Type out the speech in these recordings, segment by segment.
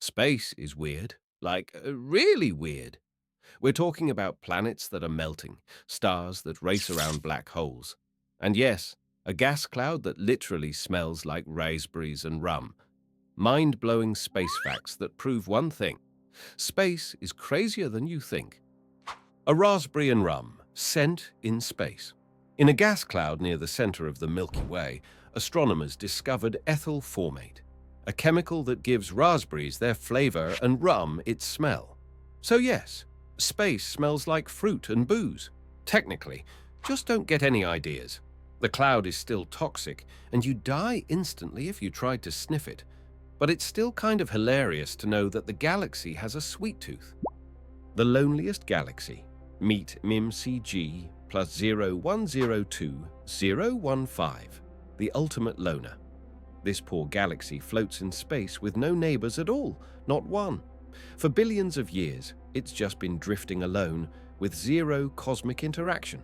Space is weird, like really weird. We're talking about planets that are melting, stars that race around black holes. And yes, a gas cloud that literally smells like raspberries and rum. Mind-blowing space facts that prove one thing. Space is crazier than you think. A raspberry and rum, sent in space. In a gas cloud near the center of the Milky Way, astronomers discovered ethyl formate, a chemical that gives raspberries their flavor and rum its smell. So yes, space smells like fruit and booze. Technically, just don't get any ideas. The cloud is still toxic, and you die instantly if you tried to sniff it. But it's still kind of hilarious to know that the galaxy has a sweet tooth. The loneliest galaxy. Meet MIMCG plus 0102015, the ultimate loner. This poor galaxy floats in space with no neighbors at all, not one. For billions of years, it's just been drifting alone with zero cosmic interaction.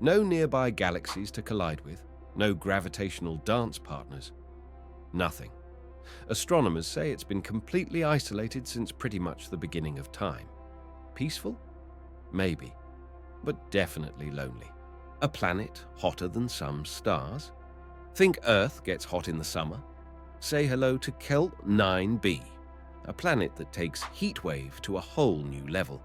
No nearby galaxies to collide with, no gravitational dance partners. Nothing. Astronomers say it's been completely isolated since pretty much the beginning of time. Peaceful? Maybe, but definitely lonely. A planet hotter than some stars? Think Earth gets hot in the summer? Say hello to Kelt 9b, a planet that takes heat wave to a whole new level.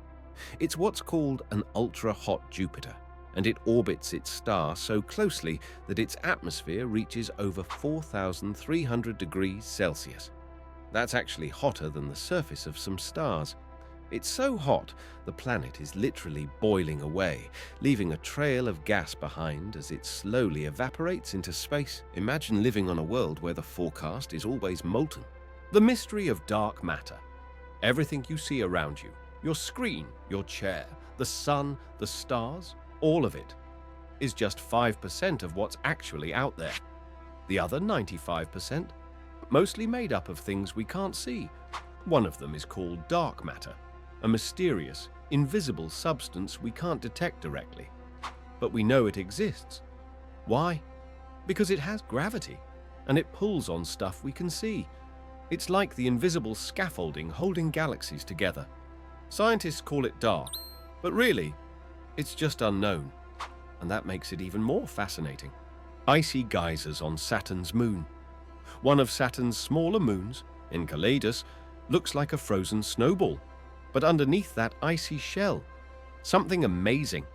It's what's called an ultra-hot Jupiter, and it orbits its star so closely that its atmosphere reaches over 4,300 degrees Celsius. That's actually hotter than the surface of some stars. It's so hot, the planet is literally boiling away, leaving a trail of gas behind as it slowly evaporates into space. Imagine living on a world where the forecast is always molten. The mystery of dark matter. Everything you see around you, your screen, your chair, the sun, the stars, all of it, is just 5% of what's actually out there. The other 95%, mostly made up of things we can't see. One of them is called dark matter, a mysterious, invisible substance we can't detect directly. But we know it exists. Why? Because it has gravity, and it pulls on stuff we can see. It's like the invisible scaffolding holding galaxies together. Scientists call it dark, but really, it's just unknown, and that makes it even more fascinating. Icy geysers on Saturn's moon. One of Saturn's smaller moons, Enceladus, looks like a frozen snowball. But underneath that icy shell, something amazing.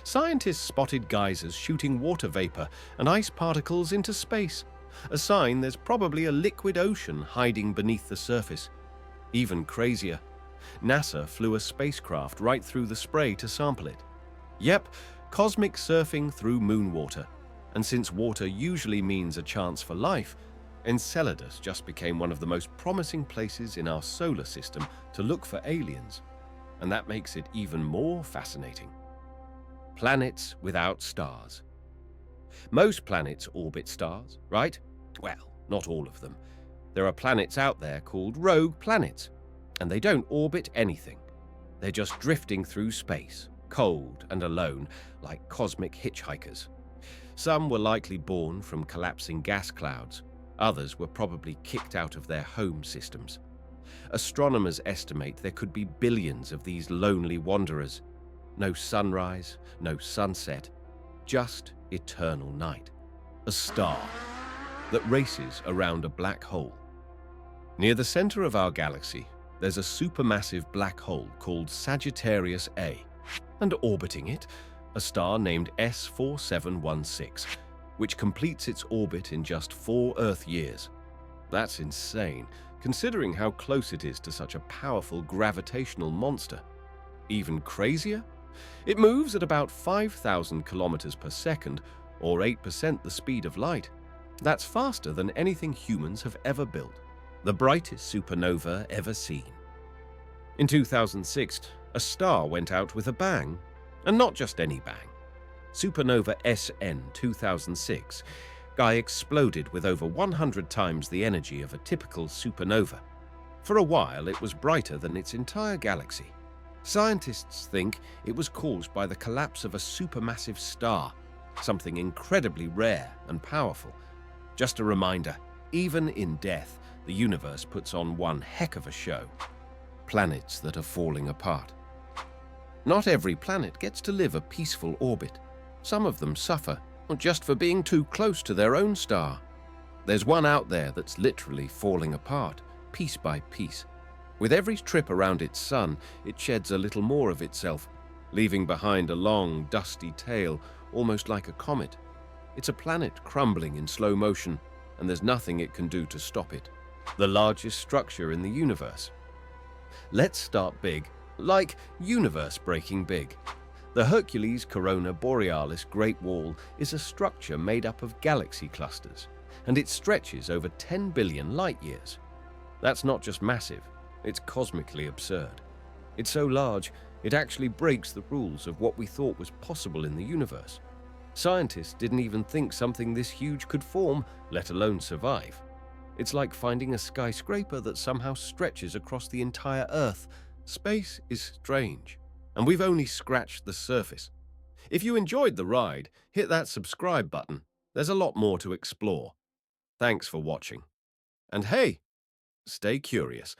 Scientists spotted geysers shooting water vapor and ice particles into space, a sign there's probably a liquid ocean hiding beneath the surface. Even crazier, NASA flew a spacecraft right through the spray to sample it. Yep, cosmic surfing through moon water. And since water usually means a chance for life, Enceladus just became one of the most promising places in our solar system to look for aliens, and that makes it even more fascinating. Planets without stars. Most planets orbit stars, right? Well, not all of them. There are planets out there called rogue planets, and they don't orbit anything. They're just drifting through space, cold and alone, like cosmic hitchhikers. Some were likely born from collapsing gas clouds. Others were probably kicked out of their home systems. Astronomers estimate there could be billions of these lonely wanderers. No sunrise, no sunset, just eternal night. A star that races around a black hole. Near the center of our galaxy, there's a supermassive black hole called Sagittarius A, and orbiting it, a star named S4716, which completes its orbit in just 4 Earth years. That's insane, considering how close it is to such a powerful gravitational monster. Even crazier? It moves at about 5,000 kilometers per second, or 8% the speed of light. That's faster than anything humans have ever built. The brightest supernova ever seen. In 2006, a star went out with a bang, and not just any bang. Supernova SN 2006 guy exploded with over 100 times the energy of a typical supernova. For a while, it was brighter than its entire galaxy. Scientists think it was caused by the collapse of a supermassive star, something incredibly rare and powerful. Just a reminder, Even in death, the universe puts on one heck of a show. Planets that are falling apart. Not every planet gets to live a peaceful orbit. Some of them suffer, just for being too close to their own star. There's one out there that's literally falling apart, piece by piece. With every trip around its sun, it sheds a little more of itself, leaving behind a long, dusty tail, almost like a comet. It's a planet crumbling in slow motion, and there's nothing it can do to stop it. The largest structure in the universe. Let's start big, like universe-breaking big. The Hercules Corona Borealis Great Wall is a structure made up of galaxy clusters, and it stretches over 10 billion light-years. That's not just massive, it's cosmically absurd. It's so large, it actually breaks the rules of what we thought was possible in the universe. Scientists didn't even think something this huge could form, let alone survive. It's like finding a skyscraper that somehow stretches across the entire Earth. Space is strange, and we've only scratched the surface. If you enjoyed the ride, hit that subscribe button. There's a lot more to explore. Thanks for watching. And hey, stay curious.